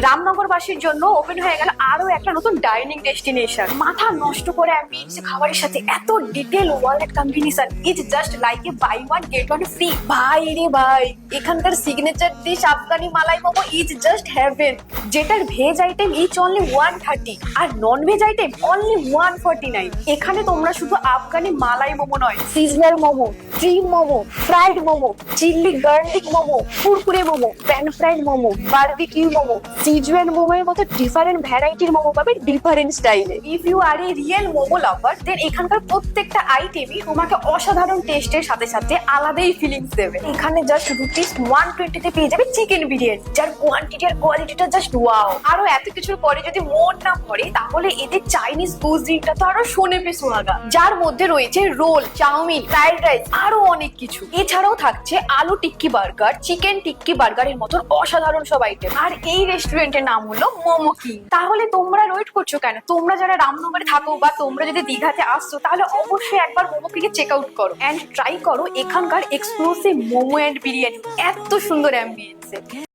রামনগরবাসীর জন্য ওপেন হয়ে গেল আরো একটা নতুন ডাইনিং ডেস্টিনেশন। মাথা নষ্ট করে অ্যাম্বিয়েন্স খাবারের সাথে এত detail world combination, is just like a buy one get one free. ভাই রে ভাই, এখানকার signature dish Afghani malai momo is just heaven, যেটার ভেজ আইটেম ইচ অনলি 130 আর নন ভেজ আইটেম অনলি 149। এখানে তোমরা শুধু আফগানি মালাই মোমো নয়, সিজনার momo, steam momo, fried momo, chilli garlic momo, Kurkure momo, pan fried momo, barbecue momo, Schezwan মোমোর মতো ডিফারেন্ট ভ্যারাইটির মোমো পাবে ডিফারেন্ট স্টাইলে। If you are a real momo lover, then এখানকার প্রত্যেকটা আইটেমই তোমাকে অসাধারণ টেস্টের সাথে সাথে আলাদাই ফিলিংস দেবে। এখানে জাস্ট রুপিস 120 তে পেয়ে যাবে চিকেন বিরিয়ানি, যার কোয়ান্টিটি আর কোয়ালিটিটা জাস্ট ওয়াও। আরো এত কিছুর পরে যদি মন না ভরে, তাহলে এদের চাইনিজ কুজিনটা তো আরো সোনে পে সোহাগা, যার মধ্যে রয়েছে রোল, চাউমিন, ফ্রাইড রাইস, আরো অনেক কিছু। এছাড়াও থাকছে আলু টিক্কি বার্গার, চিকেন টিক্কি বার্গারের মতন অসাধারণ সব আইটেম। আর এই রেস্টুরেন্টের নাম হলো মোমো কিং। তাহলে তোমরা ওয়েট করছো কেন? তোমরা যারা রামনগরে থাকো বা তোমরা যদি দীঘাতে আসছো, তাহলে অবশ্যই একবার মোমো কিং এ চেক আউট করো এন্ড ট্রাই করো এখানকার এক্সক্লুসিভ মোমো এন্ড বিরিয়ানি এত সুন্দর অ্যাম্বিয়েন্সে।